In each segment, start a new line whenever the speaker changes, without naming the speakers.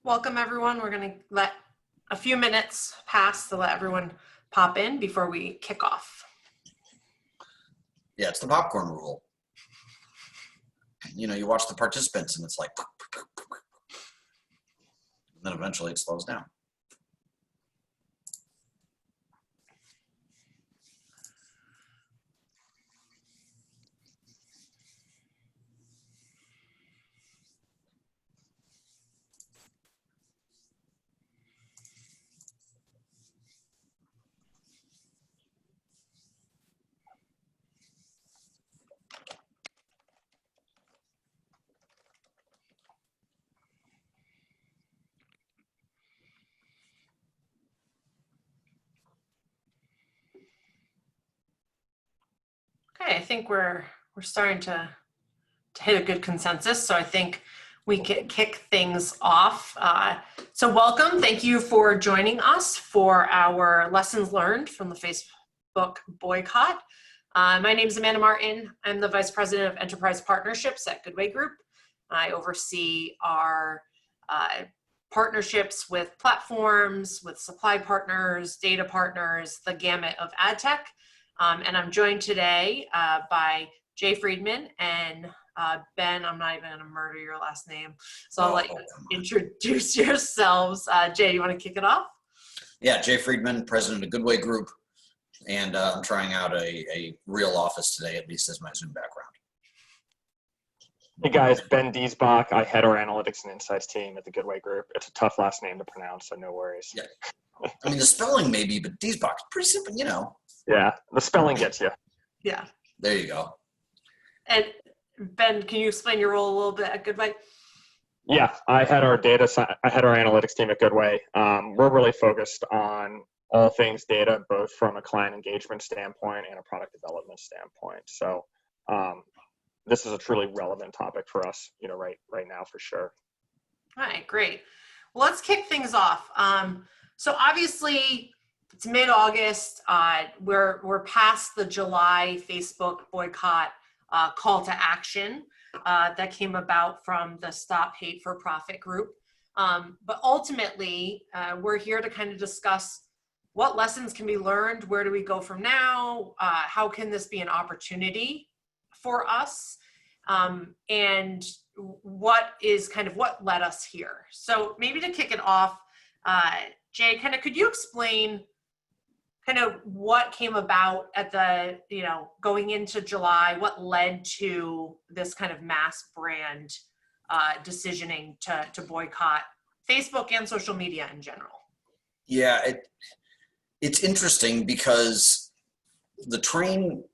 Welcome everyone. We're going to let a few minutes pass to let everyone pop in before we kick off.
Yeah, it's the popcorn rule. You watch the participants and it's like, and then eventually it slows down.
Okay, I think we're starting to hit a good consensus. So I think we can kick things off. So welcome. Thank you for joining us for our lessons learned from the Facebook boycott. My name is Amanda Martin. I'm the Vice President of Enterprise Partnerships at Goodway Group. I oversee our partnerships with platforms, with supply partners, data partners, the gamut of ad tech. And I'm joined today by Jay Friedman and Ben. I'm not even going to murder your last name, so I'll let you introduce yourselves. Jay, you want to kick it off?
Yeah, Jay Friedman, President of Goodway Group, and I'm trying out a real office today, at least as my Zoom background.
Hey guys, Ben Diesbach. I head our analytics and insights team at the Goodway Group. It's a tough last name to pronounce, so no worries.
Yeah, I mean the spelling maybe, but Diesbach is pretty simple,
Yeah, the spelling gets you.
Yeah.
There you go.
And Ben, can you explain your role a little bit at Goodway?
Yeah, I head our analytics team at Goodway. We're really focused on all things data, both from a client engagement standpoint and a product development standpoint. So this is a truly relevant topic for us, right now for sure.
All right, great. Well, let's kick things off. So obviously, it's mid-August. We're past the July Facebook boycott call to action that came about from the Stop Hate for Profit group. But ultimately, we're here to kind of discuss what lessons can be learned, where do we go from now, how can this be an opportunity for us, and what led us here. So maybe to kick it off, Jay, could you explain what came about at the, going into July, what led to this kind of mass brand decisioning to boycott Facebook and social media in general?
Yeah, it's interesting because the train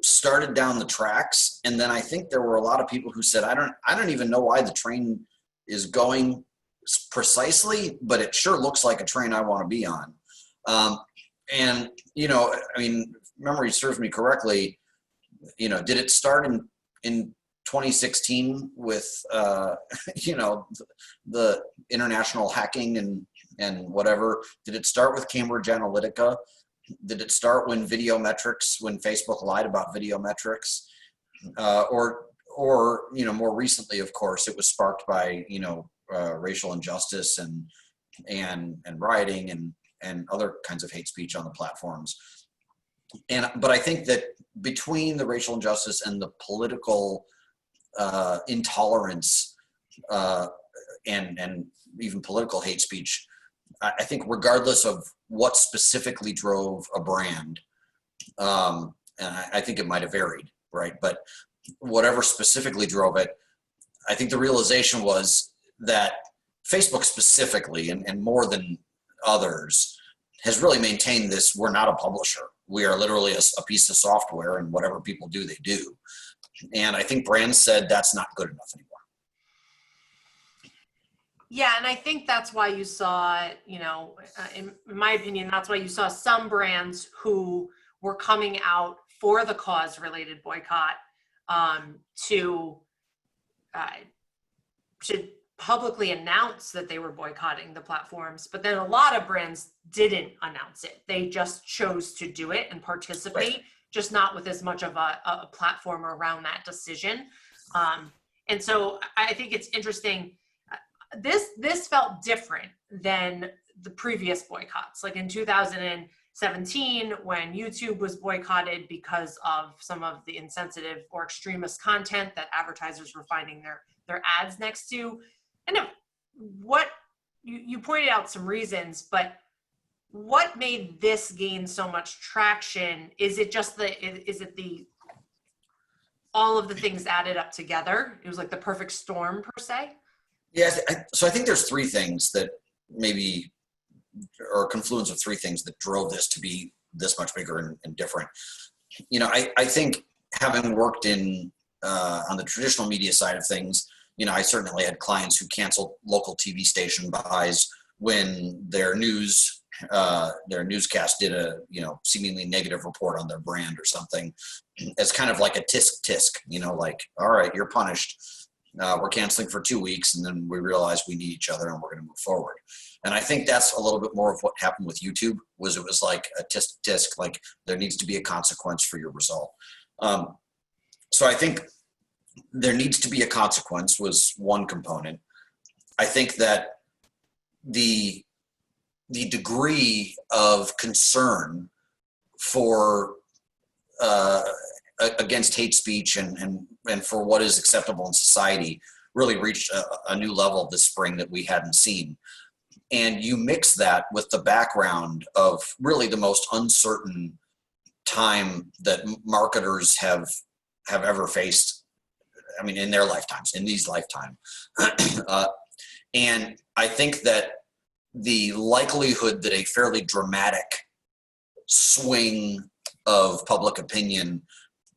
started down the tracks, and then I think there were a lot of people who said, I don't even know why the train is going precisely, but it sure looks like a train I want to be on. And, memory serves me correctly, did it start in 2016 with, the international hacking and whatever? Did it start with Cambridge Analytica? Did it start when Facebook lied about video metrics? Or more recently, of course, it was sparked by, racial injustice and rioting and other kinds of hate speech on the platforms. But I think that between the racial injustice and the political intolerance and even political hate speech, I think regardless of what specifically drove a brand, and I think it might have varied, right? But whatever specifically drove it, I think the realization was that Facebook specifically, and more than others, has really maintained this: we're not a publisher. We are literally a piece of software, and whatever people do, they do. And I think brands said that's not good enough anymore.
Yeah, and I think that's why you saw, in my opinion, that's why you saw some brands who were coming out for the cause-related boycott to publicly announce that they were boycotting the platforms, but then a lot of brands didn't announce it. They just chose to do it and participate, right, just not with as much of a platform around that decision. And so I think it's interesting. this felt different than the previous boycotts. Like in 2017, when YouTube was boycotted because of some of the insensitive or extremist content that advertisers were finding their ads next to. And what you pointed out some reasons, but what made this gain so much traction? Is it just all of the things added up together? It was like the perfect storm per se?
Yeah, so I think there's three things that maybe, or a confluence of three things that drove this to be this much bigger and different. You know, I think having worked in on the traditional media side of things, you know, I certainly had clients who canceled local TV station buys when their newscast did a, you know, seemingly negative report on their brand or something, as kind of like a tisk, you know, like, all right, you're punished. We're canceling for 2 weeks, and then we realize we need each other and we're going to move forward. And I think that's a little bit more of what happened with YouTube. It was like a tisk, like there needs to be a consequence for your result. So I think there needs to be a consequence was one component. I think that the degree of concern for against hate speech and for what is acceptable in society really reached a new level this spring that we hadn't seen. And you mix that with the background of really the most uncertain time that marketers have ever faced. I mean, in their lifetimes, in these lifetimes. And I think that the likelihood that a fairly dramatic swing of public opinion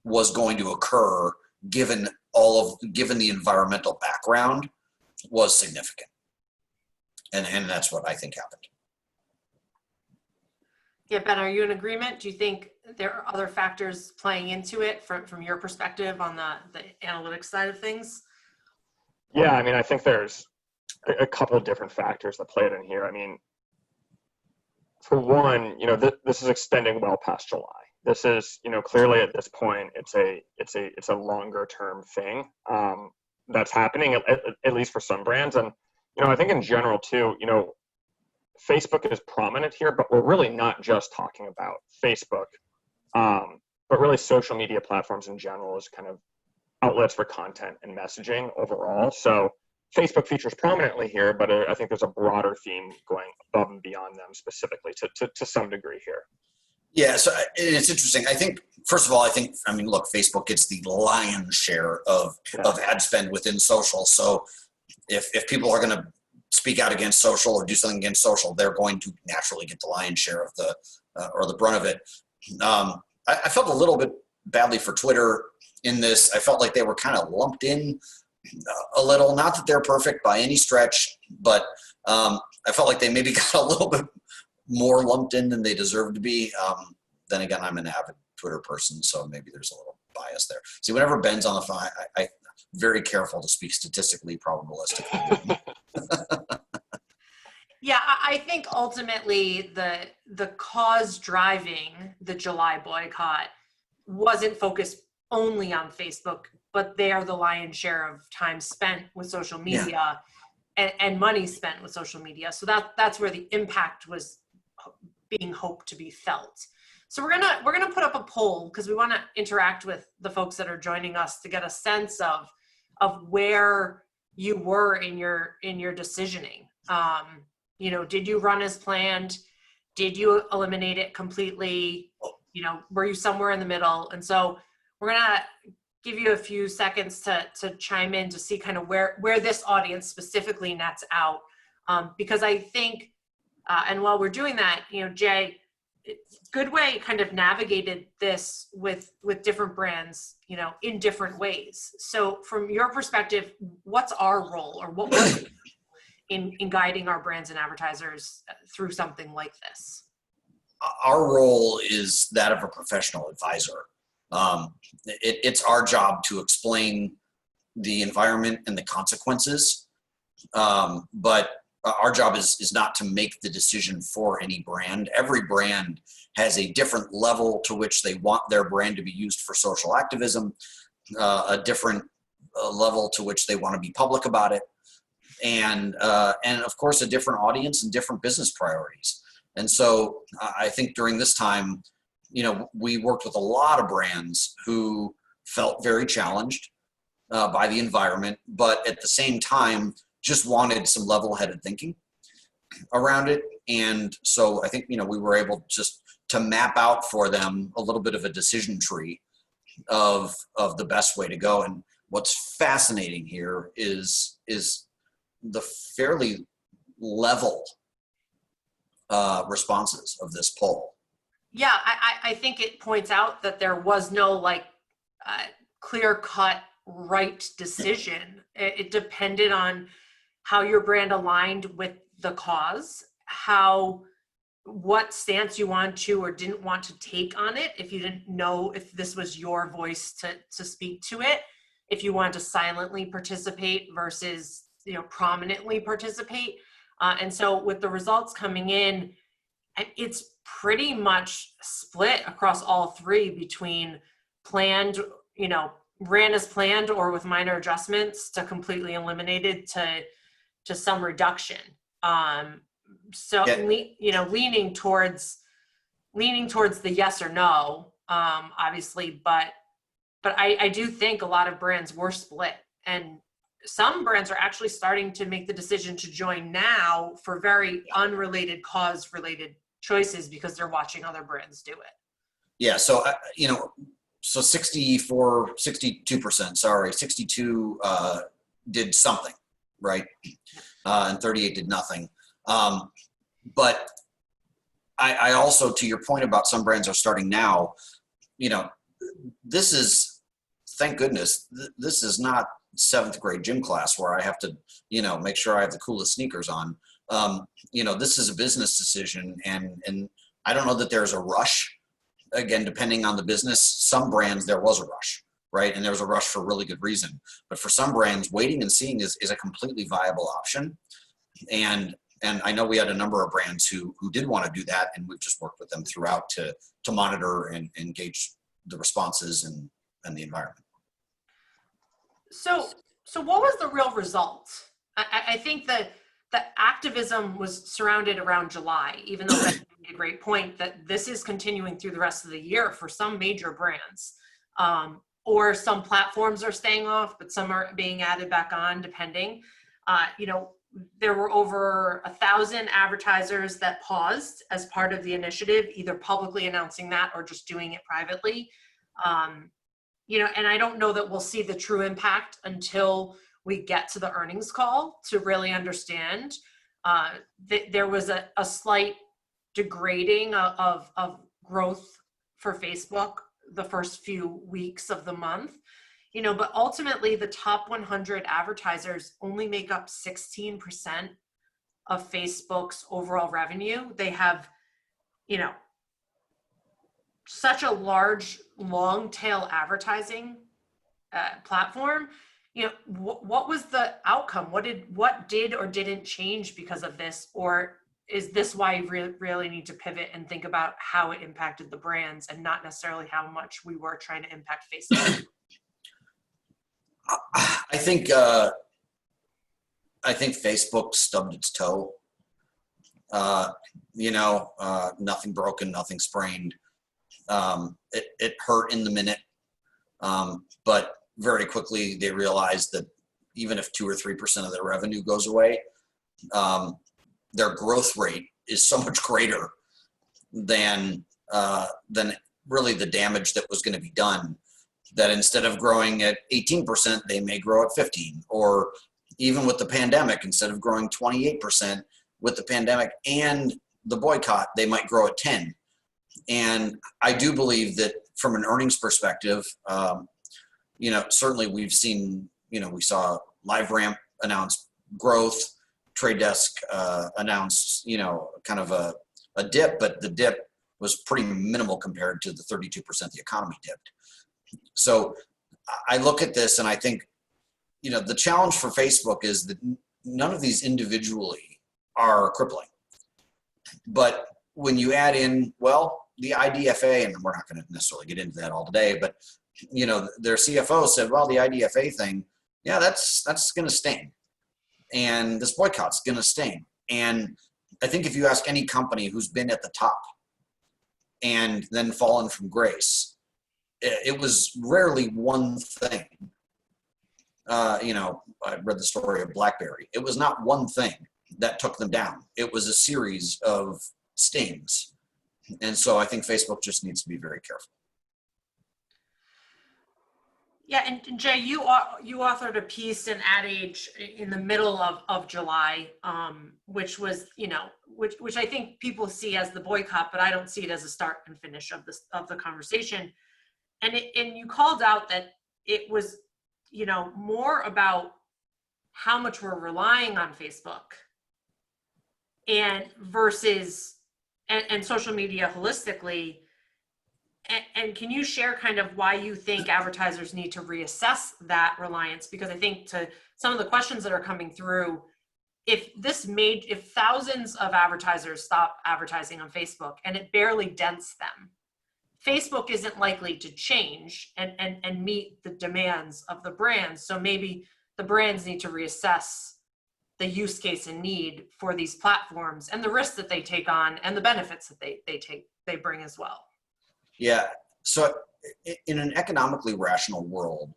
was going to occur, given the environmental background, was significant. And that's what I think happened.
Yeah, Ben, are you in agreement? Do you think there are other factors playing into it from your perspective on the analytics side of things?
Yeah, I mean, I think there's a couple of different factors that played in here. I mean, for one, you know, this is extending well past July. This is, you know, clearly at this point, it's a longer term thing that's happening, at least for some brands. And, you know, I think in general too, you know, Facebook is prominent here, but we're really not just talking about Facebook, but really social media platforms in general as kind of outlets for content and messaging overall. So Facebook features prominently here, but I think there's a broader theme going above and beyond them specifically to some degree here.
Yeah, so it's interesting. I think, first of all, I mean, look, Facebook gets the lion's share of ad spend within social. So if people are going to speak out against social or do something against social, they're going to naturally get the lion's share of the brunt of it. I felt a little bit badly for Twitter in this. I felt like they were kind of lumped in a little. Not that they're perfect by any stretch, but I felt like they maybe got a little bit more lumped in than they deserve to be. Then again, I'm an avid Twitter person, so maybe there's a little bias there. See, whenever Ben's on the phone, I'm very careful to speak statistically, probabilistically.
Yeah, I think ultimately the cause driving the July boycott wasn't focused only on Facebook, but they are the lion's share of time spent with social media and money spent with social media. So that's where the impact was being hoped to be felt. So we're gonna put up a poll because we want to interact with the folks that are joining us to get a sense of where you were in your decisioning. You know, did you run as planned? Did you eliminate it completely? You know, were you somewhere in the middle? And so we're gonna give you a few seconds to chime in to see kind of where this audience specifically nets out. Because I think, and while we're doing that, you know, Jay, Goodway kind of navigated this with different brands, you know, in different ways. So from your perspective, what's our role, or what was it in guiding our brands and advertisers through something like this?
Our role is that of a professional advisor. It's our job to explain the environment and the consequences, but our job is not to make the decision for any brand. Every brand has a different level to which they want their brand to be used for social activism, a different level to which they want to be public about it. and of course a different audience and different business priorities. And so I think during this time, we worked with a lot of brands who felt very challenged by the environment, but at the same time just wanted some level-headed thinking around it. And so I think, we were able just to map out for them a little bit of a decision tree of the best way to go. And what's fascinating here is the fairly level responses of this poll.
Yeah, I think it points out that there was no clear-cut right decision. It depended on how your brand aligned with the cause, what stance you want to or didn't want to take on it, if you didn't know if this was your voice to speak to it, if you wanted to silently participate versus prominently participate. And so with the results coming in, it's pretty much split across all three between planned, ran as planned or with minor adjustments to completely eliminated to some reduction. So,
Yeah.
leaning towards the yes or no, obviously, but I do think a lot of brands were split, and some brands are actually starting to make the decision to join now for very unrelated cause-related choices because they're watching other brands do it.
Yeah. So, so 62%, sorry, 62 did something, right? And 38 did nothing. But I also, to your point about some brands are starting now, this is, thank goodness, this is not 7th grade gym class where I have to, make sure I have the coolest sneakers on. This is a business decision, and I don't know that there's a rush. Again, depending on the business, some brands there was a rush, right? And there was a rush for really good reason. But for some brands, waiting and seeing is a completely viable option. And I know we had a number of brands who did want to do that, and we've just worked with them throughout to monitor and gauge the responses and the environment.
So what was the real result? I think that the activism was surrounded around July, even though that made a great point that this is continuing through the rest of the year for some major brands. Or some platforms are staying off, but some are being added back on, depending. There were over 1,000 advertisers that paused as part of the initiative, either publicly announcing that or just doing it privately. And I don't know that we'll see the true impact until we get to the earnings call to really understand. There was a slight degrading of growth for Facebook the first few weeks of the month, but ultimately the top 100 advertisers only make up 16% of Facebook's overall revenue. They have, such a large long tail advertising platform. What was the outcome? What did or didn't change because of this? Or is this why you really need to pivot and think about how it impacted the brands and not necessarily how much we were trying to impact Facebook?
I think Facebook stubbed its toe. Nothing broken, nothing sprained. It hurt in the minute, but very quickly they realized that even if 2 or 3% of their revenue goes away, their growth rate is so much greater than really the damage that was going to be done, that instead of growing at 18%, they may grow at 15%, or even with the pandemic, instead of growing 28% with the pandemic and the boycott, they might grow at 10%. And I do believe that from an earnings perspective, certainly we've seen, we saw LiveRamp announce growth, Trade Desk announced, kind of a dip, but the dip was pretty minimal compared to the 32% the economy dipped. So I look at this and I think, the challenge for Facebook is that none of these individually are crippling. But when you add in, the IDFA, and we're not going to necessarily get into that all today, but their CFO said, the IDFA thing, yeah, that's going to sting. and this boycott's going to sting. And I think if you ask any company who's been at the top and then fallen from grace, it was rarely one thing. I read the story of BlackBerry. It was not one thing that took them down. It was a series of stings. And so I think Facebook just needs to be very careful.
Yeah, and Jay, you authored a piece in Ad Age in the middle of July, which was, which I think people see as the boycott, but I don't see it as a start and finish of the conversation. And you called out that it was, more about how much we're relying on Facebook and versus and social media holistically. And can you share kind of why you think advertisers need to reassess that reliance? Because I think to some of the questions that are coming through, if thousands of advertisers stop advertising on Facebook and it barely dents them, Facebook isn't likely to change and meet the demands of the brands. So maybe the brands need to reassess the use case and need for these platforms and the risks that they take on and the benefits that they bring as well.
Yeah. So in an economically rational world,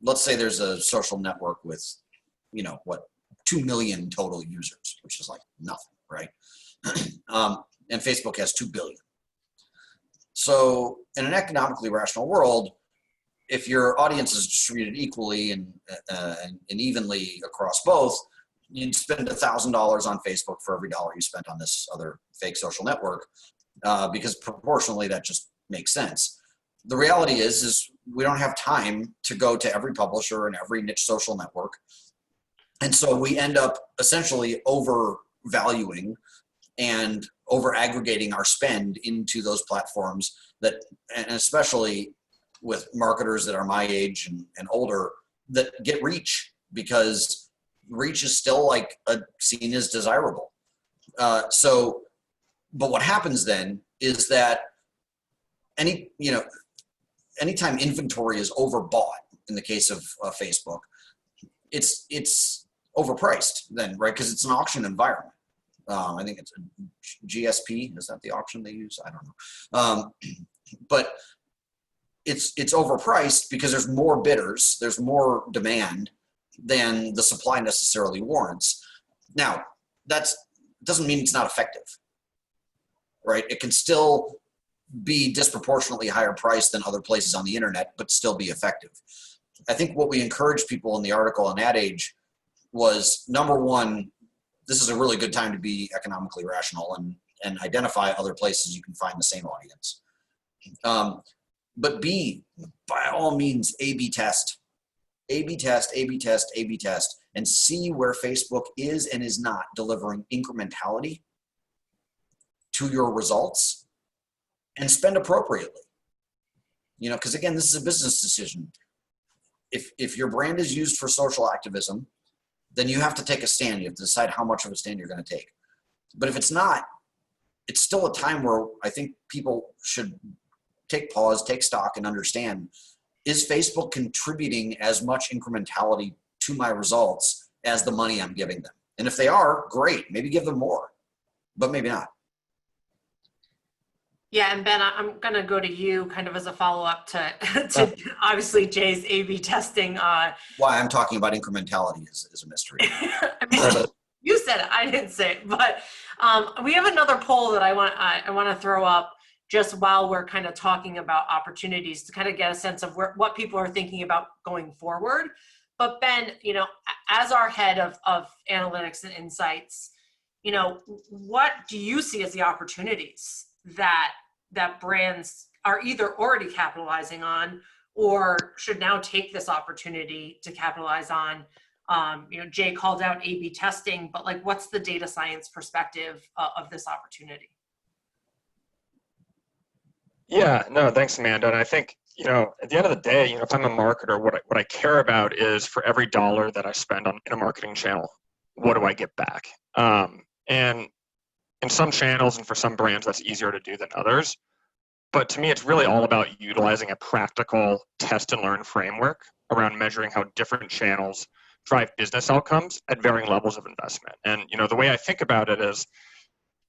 let's say there's a social network with, 2 million total users, which is like nothing, right? And Facebook has 2 billion. So in an economically rational world, if your audience is distributed equally and evenly across both, you'd spend $1,000 on Facebook for every dollar you spent on this other fake social network, because proportionally that just makes sense. The reality is we don't have time to go to every publisher and every niche social network. And so we end up essentially overvaluing and over aggregating our spend into those platforms and especially with marketers that are my age and older that get reach, because reach is still seen as desirable. But what happens then is that anytime inventory is overbought, in the case of Facebook, it's overpriced then, right? Because it's an auction environment. I think it's a GSP. Is that the auction they use? I don't know. But it's overpriced because there's more bidders, there's more demand than the supply necessarily warrants. Now, that doesn't mean it's not effective, right? It can still be disproportionately higher priced than other places on the internet, but still be effective. I think what we encourage people in the article in Ad Age was, number one, this is a really good time to be economically rational and identify other places you can find the same audience. But B, by all means, A/B test. A/B test, A/B test, A/B test, and see where Facebook is and is not delivering incrementality to your results, and spend appropriately. Because again, this is a business decision. If your brand is used for social activism, then you have to take a stand. You have to decide how much of a stand you're going to take. But if it's not, it's still a time where I think people should take pause, take stock, and understand, is Facebook contributing as much incrementality to my results as the money I'm giving them? And if they are, great, maybe give them more, but maybe not.
Yeah, and Ben, I'm going to go to you kind of as a follow-up to obviously Jay's A/B testing.
Why I'm talking about incrementality is a mystery.
I mean, you said it, I didn't say it, but we have another poll that I want to throw up just while we're kind of talking about opportunities to kind of get a sense of what people are thinking about going forward. But Ben, as our head of analytics and insights, what do you see as the opportunities that brands are either already capitalizing on or should now take this opportunity to capitalize on? Jay called out A/B testing, but what's the data science perspective of this opportunity?
Yeah, no, thanks, Amanda. And I think, at the end of the day, if I'm a marketer, what I care about is for every dollar that I spend in a marketing channel, what do I get back? And in some channels and for some brands, that's easier to do than others. But to me, it's really all about utilizing a practical test and learn framework around measuring how different channels drive business outcomes at varying levels of investment. And, the way I think about it is,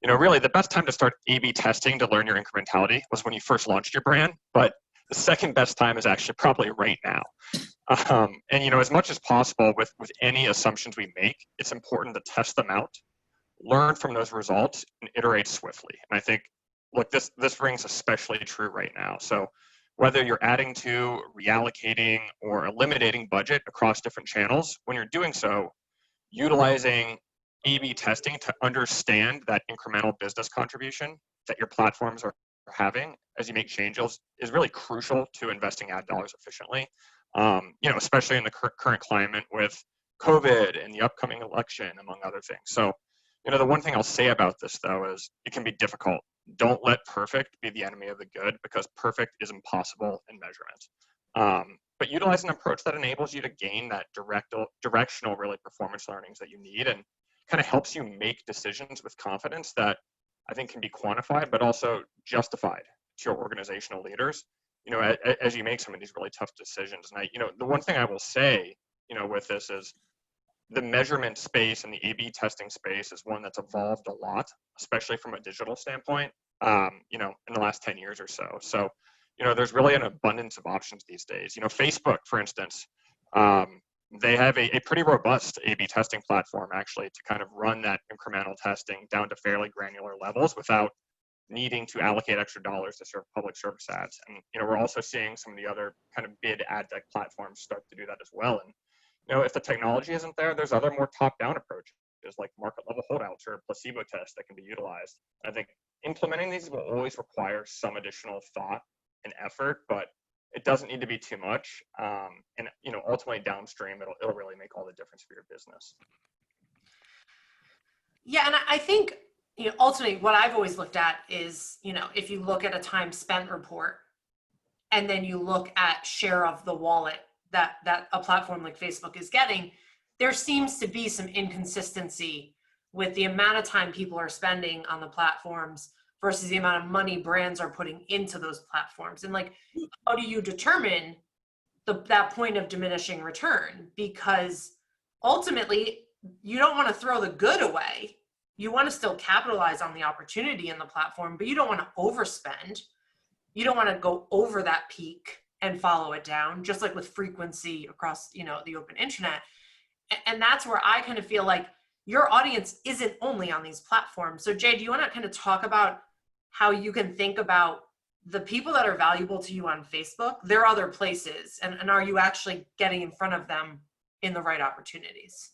really the best time to start A/B testing to learn your incrementality was when you first launched your brand, but the second best time is actually probably right now. And, as much as possible with any assumptions we make, it's important to test them out, learn from those results, and iterate swiftly. And I think, look, this rings especially true right now. So whether you're adding to, reallocating, or eliminating budget across different channels, when you're doing so, utilizing A/B testing to understand that incremental business contribution that your platforms are having as you make changes is really crucial to investing ad dollars efficiently. Especially in the current climate with COVID and the upcoming election, among other things. So, the one thing I'll say about this though is it can be difficult. Don't let perfect be the enemy of the good, because perfect is impossible in measurement. But utilize an approach that enables you to gain that directional really performance learnings that you need, and kind of helps you make decisions with confidence that I think can be quantified, but also justified to your organizational leaders, as you make some of these really tough decisions. And the one thing I will say, with this is the measurement space and the A/B testing space is one that's evolved a lot, especially from a digital standpoint, in the last 10 years or so. So, there's really an abundance of options these days. Facebook, for instance, they have a pretty robust A/B testing platform actually to kind of run that incremental testing down to fairly granular levels without needing to allocate extra dollars to serve public service ads. And, we're also seeing some of the other kind of bid ad tech platforms start to do that as well. And, if the technology isn't there, there's other more top-down approaches like market level holdouts or placebo tests that can be utilized. I think implementing these will always require some additional thought and effort, but it doesn't need to be too much. And, ultimately downstream, it'll really make all the difference for your business.
Yeah, and I think, ultimately what I've always looked at is, if you look at a time spent report and then you look at share of the wallet that a platform like Facebook is getting, there seems to be some inconsistency with the amount of time people are spending on the platforms versus the amount of money brands are putting into those platforms. And like, how do you determine that point of diminishing return? Because ultimately, you don't want to throw the good away. You want to still capitalize on the opportunity in the platform, but you don't want to overspend. You don't want to go over that peak and follow it down, just like with frequency across, the open internet. And that's where I kind of feel like your audience isn't only on these platforms. So Jay, do you want to kind of talk about how you can think about the people that are valuable to you on Facebook? There are other places, and are you actually getting in front of them in the right opportunities?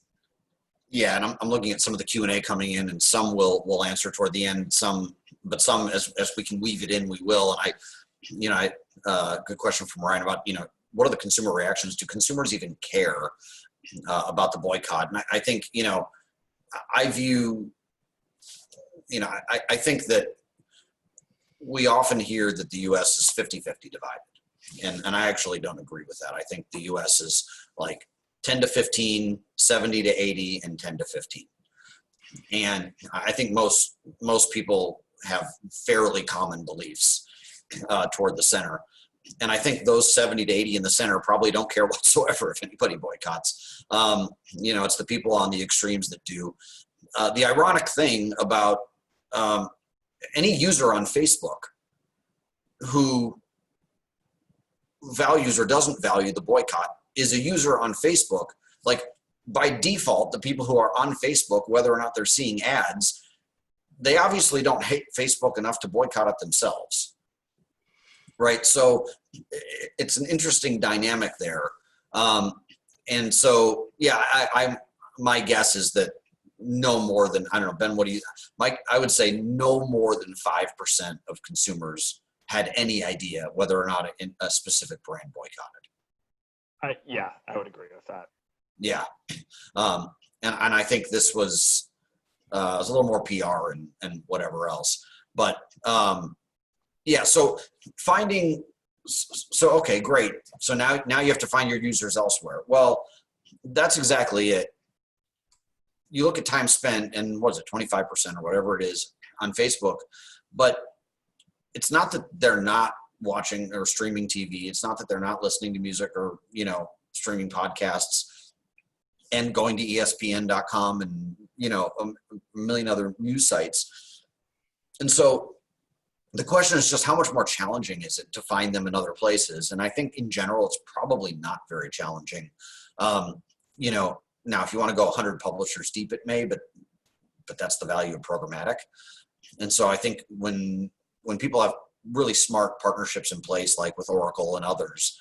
Yeah, and I'm looking at some of the Q&A coming in, and some we'll answer toward the end. Some as we can weave it in, we will. And good question from Ryan about what are the consumer reactions? Do consumers even care about the boycott? And I think I view I think that we often hear that the U.S. is 50-50 divided, and I actually don't agree with that. I think the U.S. is like 10 to 15, 70 to 80, and 10 to 15. And I think most people have fairly common beliefs toward the center. And I think those 70 to 80 in the center probably don't care whatsoever if anybody boycotts. It's the people on the extremes that do. The ironic thing about any user on Facebook who values or doesn't value the boycott is a user on Facebook. Like, by default, the people who are on Facebook, whether or not they're seeing ads, they obviously don't hate Facebook enough to boycott it themselves, right? So it's an interesting dynamic there. And so, yeah, my guess is that no more than, I don't know, Ben, what do you, Mike, I would say no more than 5% of consumers had any idea whether or not a specific brand boycotted.
Yeah, I would agree with that.
Yeah. And I think this was a little more PR and whatever else. But yeah, so okay, great. So now you have to find your users elsewhere. Well, that's exactly it. You look at time spent, and what is it, 25% or whatever it is on Facebook, but it's not that they're not watching or streaming TV. It's not that they're not listening to music or, streaming podcasts. and going to ESPN.com and, you know, a million other news sites. And so the question is just how much more challenging is it to find them in other places? And I think in general, it's probably not very challenging. You know, now if you want to go 100 publishers deep, it may, but that's the value of programmatic. And so I think when people have really smart partnerships in place, like with Oracle and others,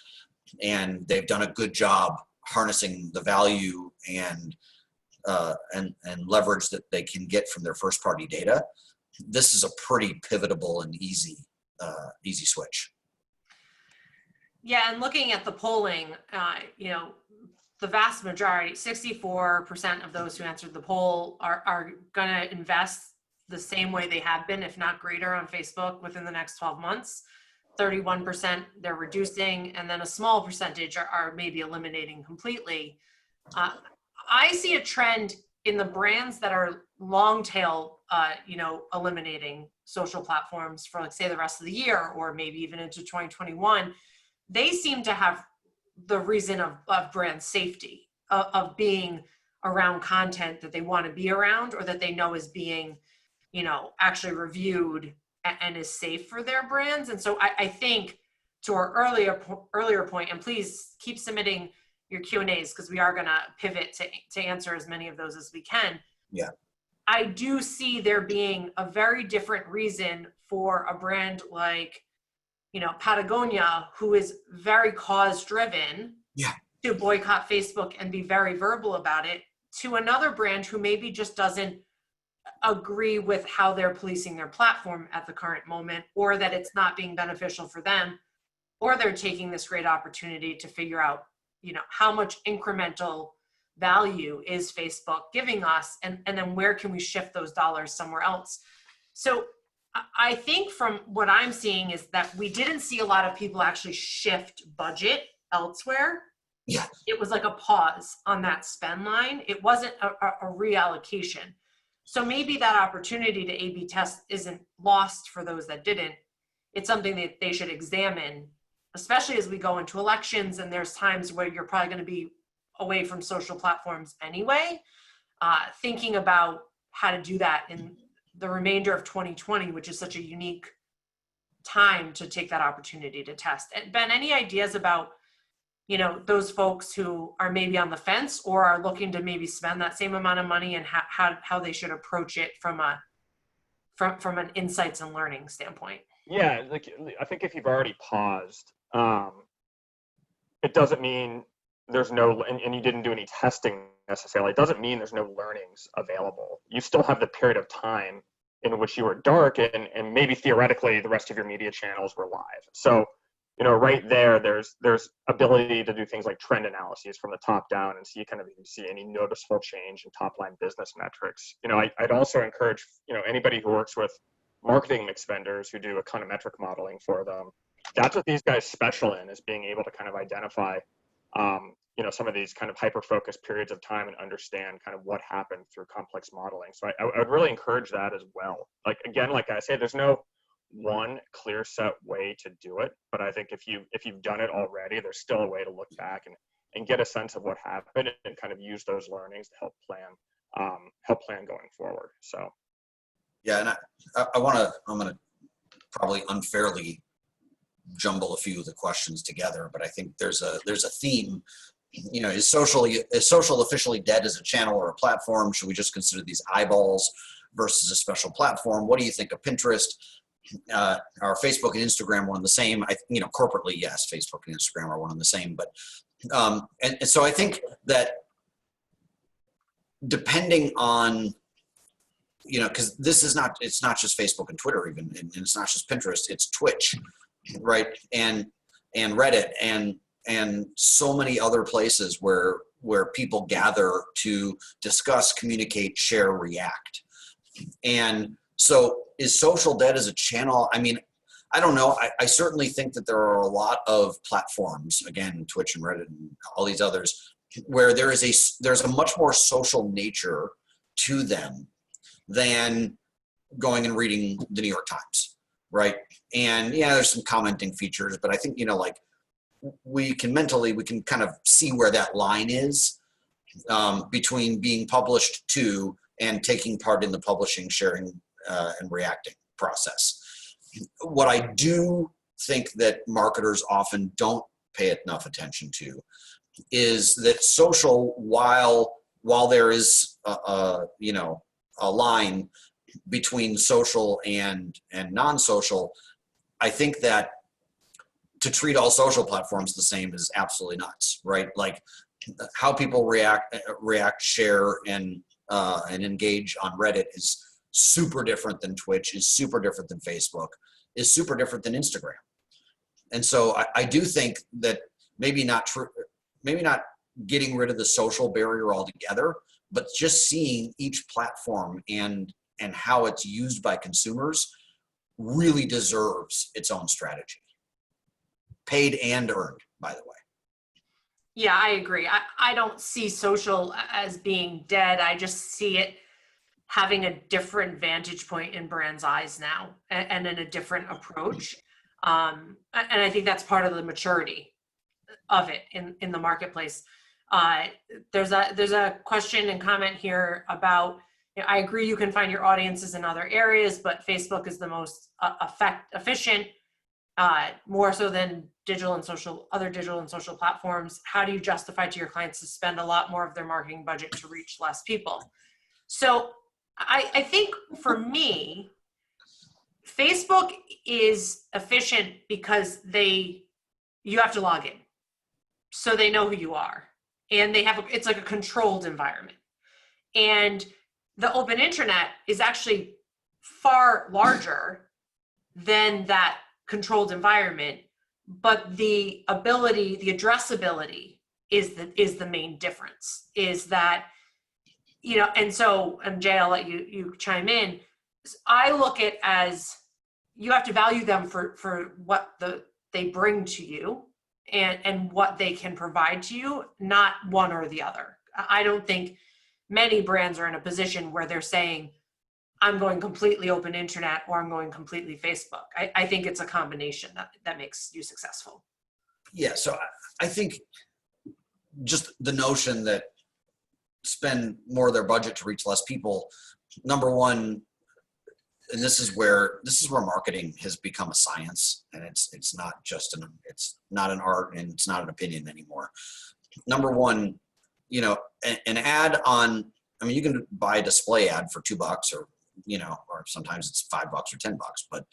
and they've done a good job harnessing the value and leverage that they can get from their first party data, this is a pretty pivotable and easy switch.
Yeah, and looking at the polling, you know, the vast majority, 64% of those who answered the poll are going to invest the same way they have been, if not greater, on Facebook within the next 12 months. 31% they're reducing, and then a small percentage are maybe eliminating completely. I see a trend in the brands that are long tail, you know, eliminating social platforms for, like, say, the rest of the year, or maybe even into 2021. They seem to have the reason of brand safety, of being around content that they want to be around, or that they know is being, you know, actually reviewed and is safe for their brands. And so I think, to our earlier point, and please keep submitting your Q&As, because we are going to pivot to answer as many of those as we can.
Yeah.
I do see there being a very different reason for a brand like, you know, Patagonia, who is very cause driven, to boycott Facebook and be very verbal about it, to another brand who maybe just doesn't agree with how they're policing their platform at the current moment, or that it's not being beneficial for them, or they're taking this great opportunity to figure out, you know, how much incremental value is Facebook giving us, and then where can we shift those dollars somewhere else. So I think from what I'm seeing is that we didn't see a lot of people actually shift budget elsewhere.
Yeah.
It was like a pause on that spend line. It wasn't a reallocation. So maybe that opportunity to A/B test isn't lost for those that didn't. It's something that they should examine, especially as we go into elections, and there's times where you're probably going to be away from social platforms anyway. Thinking about how to do that in the remainder of 2020, which is such a unique time to take that opportunity to test. And Ben, any ideas about, you know, those folks who are maybe on the fence or are looking to maybe spend that same amount of money, and how they should approach it from an insights and learning standpoint?
Yeah, like, I think if you've already paused, it doesn't mean there's no, and you didn't do any testing necessarily, it doesn't mean there's no learnings available. You still have the period of time in which you were dark, and maybe theoretically the rest of your media channels were live. So, you know, right there, there's ability to do things like trend analyses from the top down and see kind of if you see any noticeable change in top line business metrics. You know, I'd also encourage, you know, anybody who works with marketing mix vendors who do econometric modeling for them. That's what these guys special in, is being able to kind of identify, you know, some of these kind of hyper-focused periods of time and understand kind of what happened through complex modeling. So I would really encourage that as well. Like, again, like I say, there's no one clear set way to do it, but I think if you've done it already, there's still a way to look back and get a sense of what happened and kind of use those learnings to help plan going forward. So.
Yeah, and I'm going to probably unfairly jumble a few of the questions together, but I think there's a theme. You know, is social officially dead as a channel or a platform? Should we just consider these eyeballs versus a special platform? What do you think of Pinterest? Are Facebook and Instagram one and the same? You know, corporately, yes, Facebook and Instagram are one and the same, but and so I think that depending on, you know, because it's not just Facebook and Twitter even, and it's not just Pinterest, it's Twitch, right? And Reddit and so many other places where people gather to discuss, communicate, share, react. And so is social dead as a channel? I mean, I don't know. I certainly think that there are a lot of platforms, again, Twitch and Reddit and all these others, where there's a much more social nature to them than going and reading the New York Times, right? And yeah, there's some commenting features, but I think, you know, like we can kind of see where that line is. between being published to and taking part in the publishing, sharing, and reacting process. What I do think that marketers often don't pay enough attention to is that social, while there is a line between social and non-social, I think that to treat all social platforms the same is absolutely nuts, right? Like how people react, share, and engage on Reddit is super different than Twitch, is super different than Facebook, is super different than Instagram. And so I do think that maybe not getting rid of the social barrier altogether, but just seeing each platform and how it's used by consumers really deserves its own strategy. Paid and earned, by the way.
Yeah, I agree. I don't see social as being dead. I just see it having a different vantage point in brands' eyes now, and in a different approach. And I think that's part of the maturity of it in the marketplace. There's a question and comment here about, I agree you can find your audiences in other areas, but Facebook is the most efficient, more so than other digital and social platforms. How do you justify to your clients to spend a lot more of their marketing budget to reach less people? So I think for me, Facebook is efficient because you have to log in. So they know who you are, and it's like a controlled environment. And the open internet is actually far larger than that controlled environment, but the addressability is the main difference. Is that, and Jay, I'll let you chime in. I look at as you have to value them for what they bring to you and what they can provide to you, not one or the other. I don't think many brands are in a position where they're saying, I'm going completely open internet or I'm going completely Facebook. I think it's a combination that makes you successful.
Yeah, so I think just the notion that spend more of their budget to reach less people, number one, and this is where marketing has become a science, and it's not it's not an art, and it's not an opinion anymore. Number one, an ad on, you can buy a display ad for $2 or sometimes it's $5 or $10, but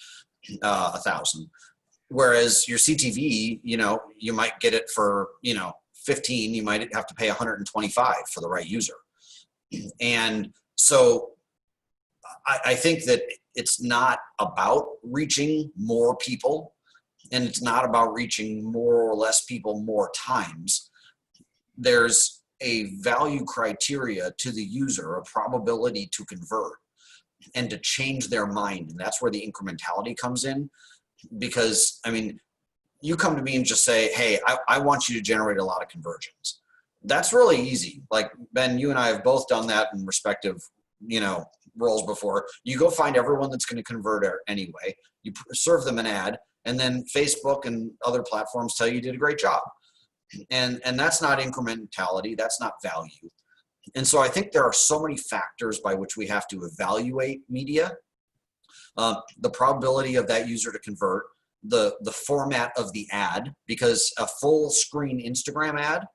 1,000. Whereas your CTV, you might get it for, 15, you might have to pay 125 for the right user. And so I think that it's not about reaching more people, and it's not about reaching more or less people more times. There's a value criteria to the user, a probability to convert and to change their mind. And that's where the incrementality comes in. Because, you come to me and just say, hey, I want you to generate a lot of conversions. That's really easy. Like, Ben, you and I have both done that in respective, roles before. You go find everyone that's going to convert anyway. You serve them an ad, and then Facebook and other platforms tell you did a great job. And that's not incrementality. That's not value. And so I think there are so many factors by which we have to evaluate media. The probability of that user to convert, the format of the ad, because a full screen Instagram ad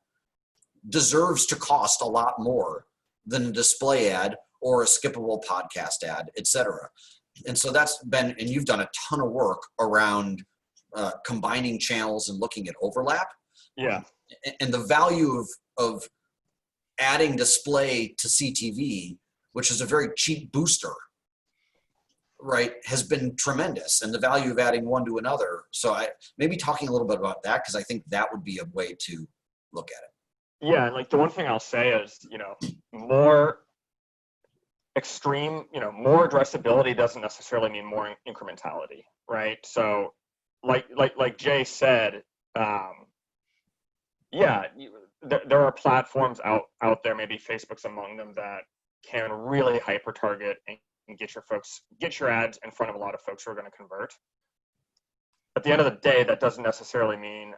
deserves to cost a lot more than a display ad or a skippable podcast ad, etc. And so that's been, and you've done a ton of work around combining channels and looking at overlap.
Yeah.
And the value of adding display to CTV, which is a very cheap booster, right, has been tremendous, and the value of adding one to another. So maybe talking a little bit about that, because I think that would be a way to look at it.
Yeah, and like the one thing I'll say is, more extreme, more addressability doesn't necessarily mean more incrementality, right? So like Jay said, there are platforms out there, maybe Facebook's among them, that can really hyper target and get your ads in front of a lot of folks who are going to convert. At the end of the day, that doesn't necessarily mean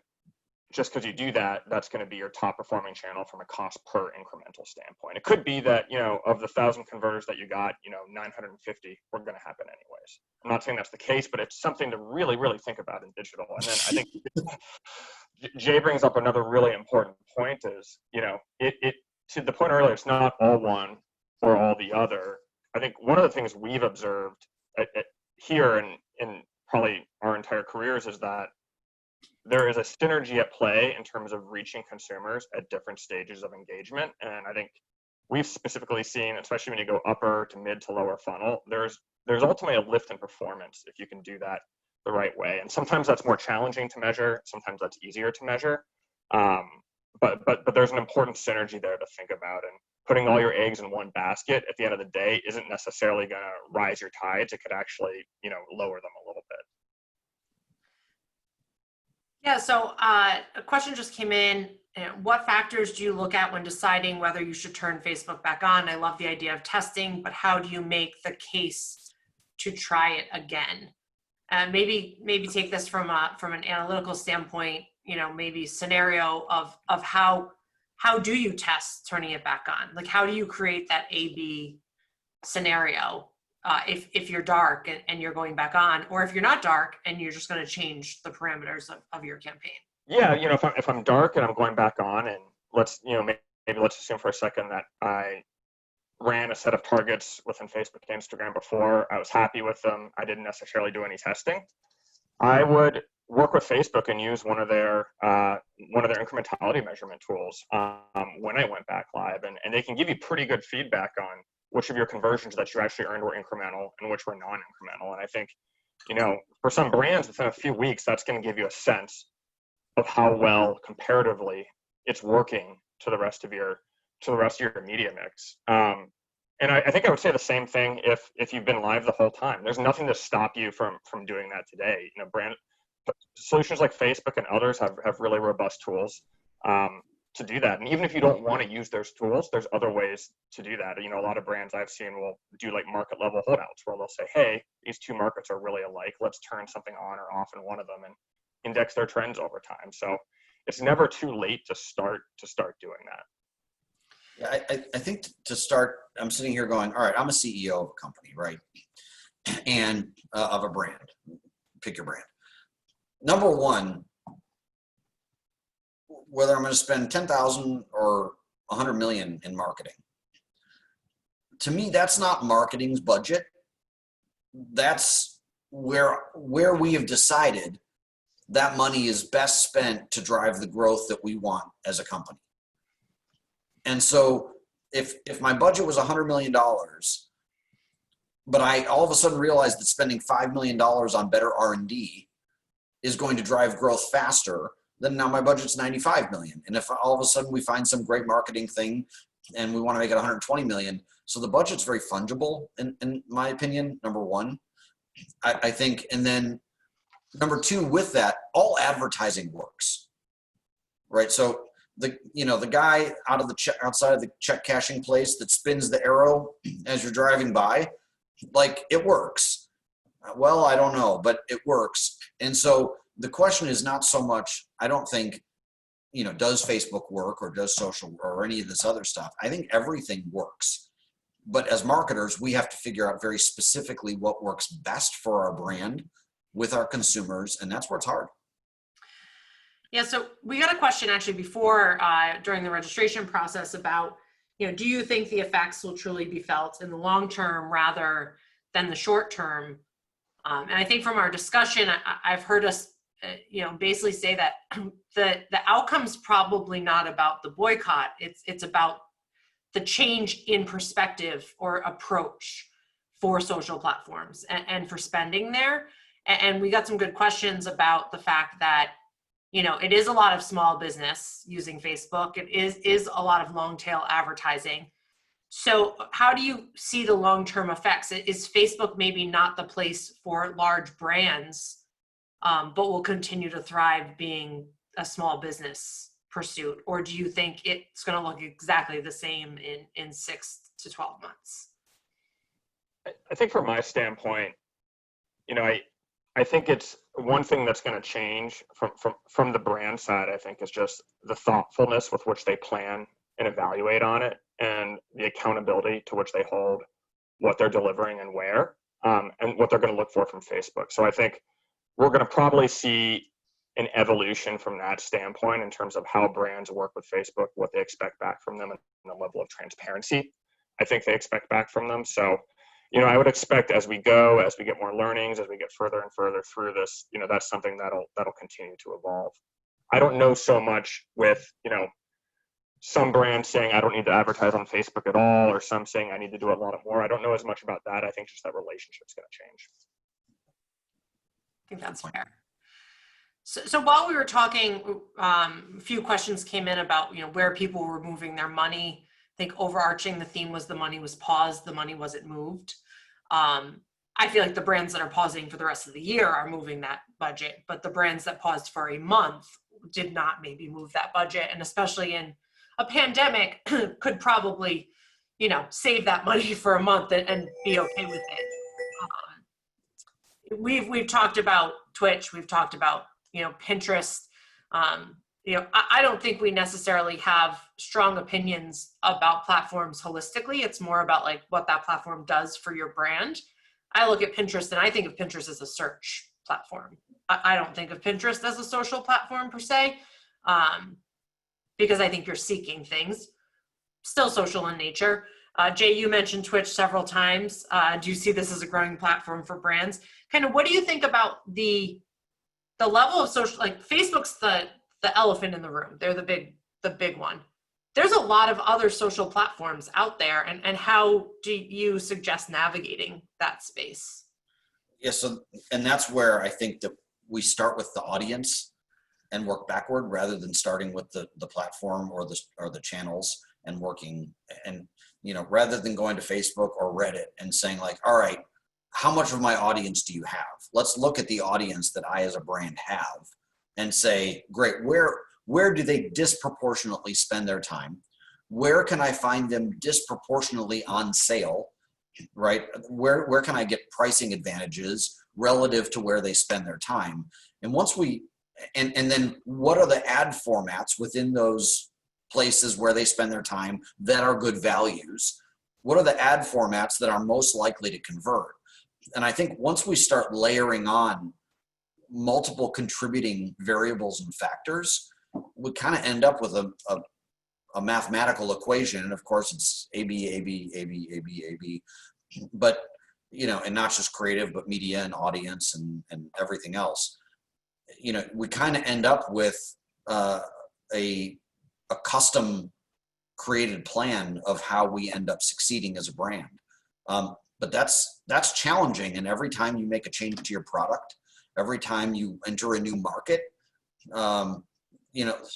just because you do that, that's going to be your top performing channel from a cost per incremental standpoint. It could be that, of the 1,000 converters that you got, 950 were going to happen anyways. I'm not saying that's the case, but it's something to really, really think about in digital. And then I think Jay brings up another really important point is, it to the point earlier, it's not all one or all the other. I think one of the things we've observed here and in probably our entire careers is that there is a synergy at play in terms of reaching consumers at different stages of engagement. And I think we've specifically seen, especially when you go upper to mid to lower funnel, there's ultimately a lift in performance if you can do that the right way. And sometimes that's more challenging to measure. Sometimes that's easier to measure. But there's an important synergy there to think about. And putting all your eggs in one basket at the end of the day isn't necessarily going to rise your tides. It could actually, lower them a little bit.
Yeah, so a question just came in. What factors do you look at when deciding whether you should turn Facebook back on? I love the idea of testing, but how do you make the case to try it again? Maybe take this from an analytical standpoint, maybe scenario of how do you test turning it back on? Like, how do you create that A/B scenario? If you're dark and you're going back on, or if you're not dark and you're just going to change the parameters of your campaign.
Yeah, if I'm dark and I'm going back on, and maybe let's assume for a second that I ran a set of targets within Facebook and Instagram before. I was happy with them. I didn't necessarily do any testing. I would work with Facebook and use one of their incrementality measurement tools when I went back live, and they can give you pretty good feedback on which of your conversions that you actually earned were incremental and which were non-incremental. And I think, for some brands within a few weeks, that's going to give you a sense of how well comparatively it's working to the rest of your media mix. And I think I would say the same thing if you've been live the whole time. There's nothing to stop you from doing that today. Brand solutions like Facebook and others have really robust tools to do that. And even if you don't want to use those tools, there's other ways to do that. A lot of brands I've seen will do like market level holdouts where they'll say, hey, these two markets are really alike. Let's turn something on or off in one of them and index their trends over time. So it's never too late to start doing that.
Yeah, I think to start, I'm sitting here going, all right, I'm a CEO of a company, right? And of a brand, pick your brand. Number one, whether I'm going to spend 10,000 or 100 million in marketing. To me, that's not marketing's budget. That's where we have decided that money is best spent to drive the growth that we want as a company. And so if my budget was $100 million, but I all of a sudden realized that spending $5 million on better R&D is going to drive growth faster, then now my budget's 95 million. And if all of a sudden we find some great marketing thing and we want to make it 120 million, so the budget's very fungible in my opinion, number one. I think, and then number two, with that, all advertising works, right? So the guy outside of the check cashing place that spins the arrow as you're driving by, like, it works. Well, I don't know, but it works. And so the question is not so much, I don't think, does Facebook work or does social or any of this other stuff? I think everything works. But as marketers, we have to figure out very specifically what works best for our brand with our consumers. And that's where it's hard.
Yeah, so we got a question actually before during the registration process about, do you think the effects will truly be felt in the long term rather than the short term? And I think from our discussion, I've heard us, basically say that the outcome's probably not about the boycott. It's about the change in perspective or approach for social platforms and for spending there. And we got some good questions about the fact that, it is a lot of small business using Facebook. It is a lot of long tail advertising. So how do you see the long-term effects? Is Facebook maybe not the place for large brands, but will continue to thrive being a small business pursuit? Or do you think it's going to look exactly the same in 6 to 12 months?
I think from my standpoint, I I think it's one thing that's going to change from the brand side, I think, is just the thoughtfulness with which they plan and evaluate on it, and the accountability to which they hold what they're delivering and where, and what they're going to look for from Facebook. So I think we're going to probably see an evolution from that standpoint in terms of how brands work with Facebook, what they expect back from them, and the level of transparency I think they expect back from them. So, I would expect as we go, as we get more learnings, as we get further and further through this, that's something that'll continue to evolve. I don't know so much with, some brands saying I don't need to advertise on Facebook at all, or some saying I need to do a lot more. I don't know as much about that. I think just that relationship's going to change.
I think that's fair. So while we were talking, a few questions came in about, where people were moving their money. I think overarching the theme was the money was paused, the money wasn't moved. I feel like the brands that are pausing for the rest of the year are moving that budget, but the brands that paused for a month did not maybe move that budget. And especially in a pandemic, could probably, save that money for a month and be okay with it. We've talked about Twitch, we've talked about, Pinterest. I don't think we necessarily have strong opinions about platforms holistically. It's more about like what that platform does for your brand. I look at Pinterest and I think of Pinterest as a search platform. I don't think of Pinterest as a social platform per se, because I think you're seeking things, still social in nature. Jay, you mentioned Twitch several times. Do you see this as a growing platform for brands? Kind of, what do you think about the level of social, like Facebook's the elephant in the room. They're the big one. There's a lot of other social platforms out there, and how do you suggest navigating that space?
Yeah, and that's where I think that we start with the audience and work backward rather than starting with the platform or the channels and working, and rather than going to Facebook or Reddit and saying like, all right, how much of my audience do you have? Let's look at the audience that I as a brand have and say, great, where do they disproportionately spend their time? Where can I find them disproportionately on sale, right? Where can I get pricing advantages relative to where they spend their time? And once and then what are the ad formats within those places where they spend their time that are good values? What are the ad formats that are most likely to convert? And I think once we start layering on multiple contributing variables and factors, we kind of end up with a mathematical equation. And of course it's A, B, A, B, A, B, A, B, A, B, but, and not just creative, but media and audience and everything else. We kind of end up with a custom created plan of how we end up succeeding as a brand. But that's challenging. And every time you make a change to your product, every time you enter a new market, a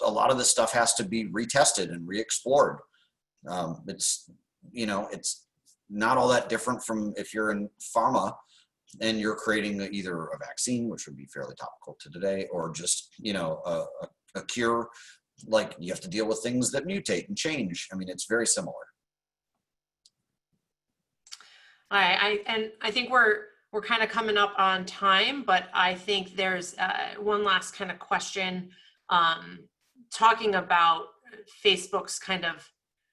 lot of this stuff has to be retested and re-explored. It's not all that different from if you're in pharma and you're creating either a vaccine, which would be fairly topical to today, or just, a cure. Like, you have to deal with things that mutate and change. I mean, it's very similar.
I think we're kind of coming up on time, but I think there's one last kind of question, talking about Facebook's kind of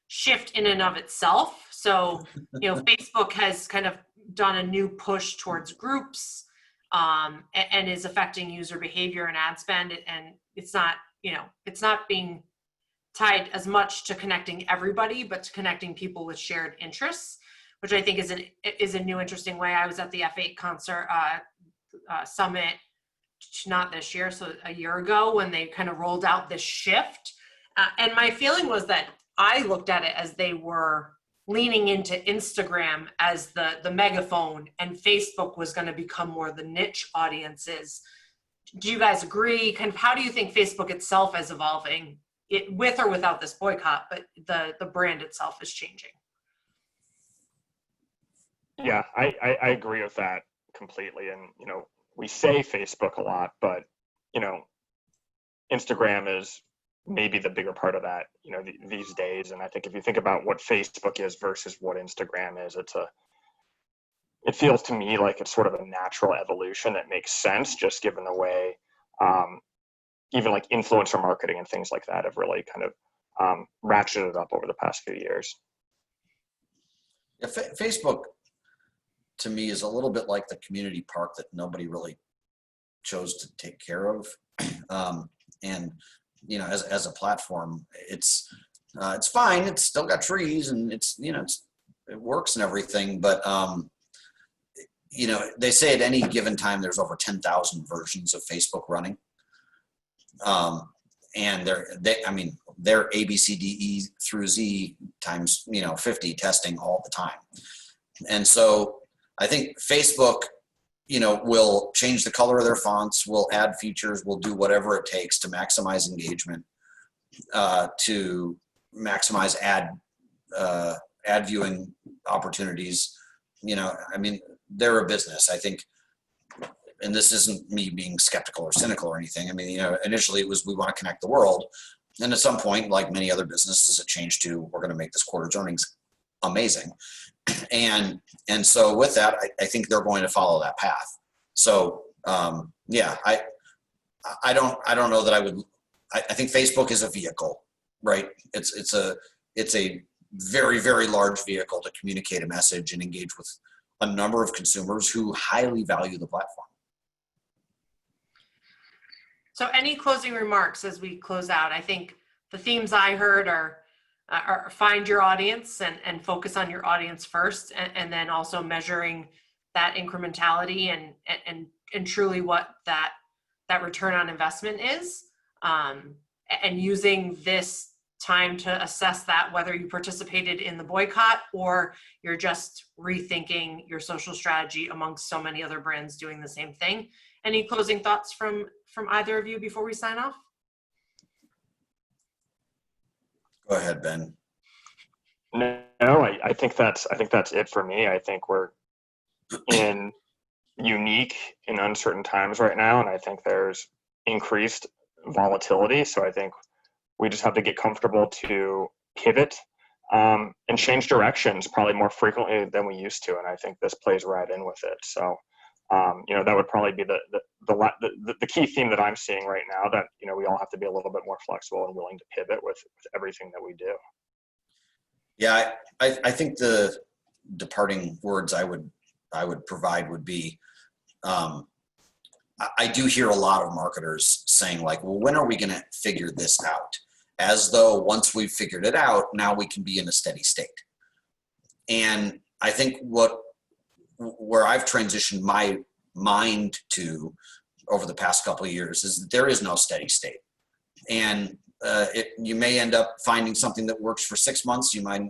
shift in and of itself. So, Facebook has kind of done a new push towards groups, and is affecting user behavior and ad spend. And it's not being tied as much to connecting everybody, but to connecting people with shared interests, which I think is a new interesting way. I was at the F8 concert summit, not this year, so a year ago, when they kind of rolled out this shift. And my feeling was that I looked at it as they were leaning into Instagram as the megaphone, and Facebook was going to become more the niche audiences. Do you guys agree? Kind of, how do you think Facebook itself is evolving, it with or without this boycott, but the brand itself is changing?
Yeah, I agree with that completely. And, we say Facebook a lot, but, Instagram is maybe the bigger part of that, these days. And I think if you think about what Facebook is versus what Instagram is, it feels to me like it's sort of a natural evolution that makes sense, just given the way even like influencer marketing and things like that have really kind of ratcheted up over the past few years.
Yeah, Facebook to me is a little bit like the community park that nobody really chose to take care of. And as a platform, it's fine. It's still got trees and it works and everything. But they say at any given time there's over 10,000 versions of Facebook running. And they're A, B, C, D, E through Z times 50 testing all the time. And so I think Facebook will change the color of their fonts, will add features, will do whatever it takes to maximize engagement, to maximize ad viewing opportunities. They're a business, I think, and this isn't me being skeptical or cynical or anything. Initially it was, we want to connect the world. And at some point, like many other businesses, it changed to, we're going to make this quarter's earnings amazing. And so with that, I think they're going to follow that path. So I don't know that I would. I think Facebook is a vehicle, right? It's a very, very large vehicle to communicate a message and engage with a number of consumers who highly value the platform.
So any closing remarks as we close out? I think the themes I heard are find your audience and focus on your audience first, and then also measuring that incrementality and truly what that return on investment is, and using this time to assess that, whether you participated in the boycott or you're just rethinking your social strategy amongst so many other brands doing the same thing. Any closing thoughts from either of you before we sign off?
Go ahead, Ben.
No, I think that's it for me. I think we're in unique and uncertain times right now, and I think there's increased volatility. So I think we just have to get comfortable to pivot and change directions probably more frequently than we used to, and I think this plays right in with it. So that would probably be the key theme that I'm seeing right now, that we all have to be a little bit more flexible and willing to pivot with everything that we do.
Yeah, I think the departing words I would provide would be, I do hear a lot of marketers saying like, well, when are we going to figure this out? As though once we've figured it out, now we can be in a steady state. And I think where I've transitioned my mind to over the past couple of years is that there is no steady state. And you may end up finding something that works for 6 months. You might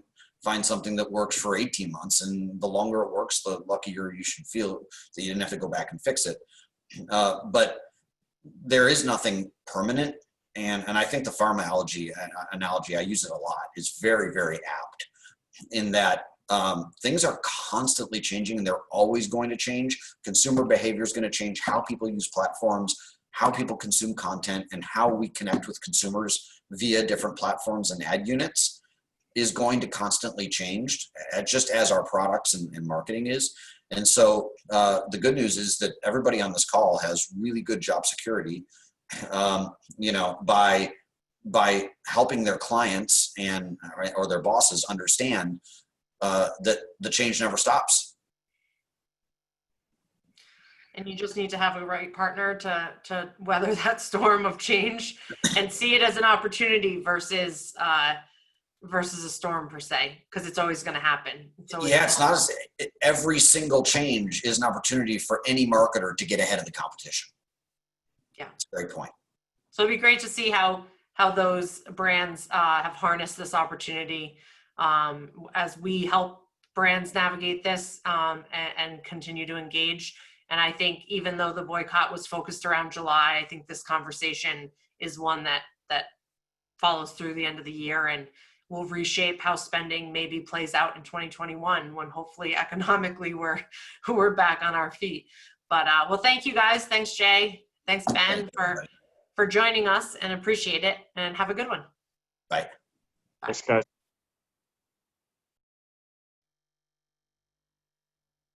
find something that works for 18 months. And the longer it works, the luckier you should feel that you didn't have to go back and fix it. But there is nothing permanent. And I think the pharma analogy, I use it a lot, is very, very apt in that things are constantly changing and they're always going to change. Consumer behavior is going to change, how people use platforms, how people consume content, and how we connect with consumers via different platforms and ad units is going to constantly change, just as our products and marketing is. And so the good news is that everybody on this call has really good job security, by helping their clients or their bosses understand that the change never stops.
And you just need to have a right partner to weather that storm of change and see it as an opportunity versus a storm per se, because it's always going to happen.
It's not every single change is an opportunity for any marketer to get ahead of the competition.
Yeah,
that's a great point.
So it'd be great to see how those brands have harnessed this opportunity as we help brands navigate this and continue to engage. And I think even though the boycott was focused around July, I think this conversation is one that follows through the end of the year and will reshape how spending maybe plays out in 2021, when hopefully economically we're back on our feet. But well, thank you guys. Thanks, Jay. Thanks, Ben, for joining us, and appreciate it. And have a good one.
Bye.
Thanks, guys.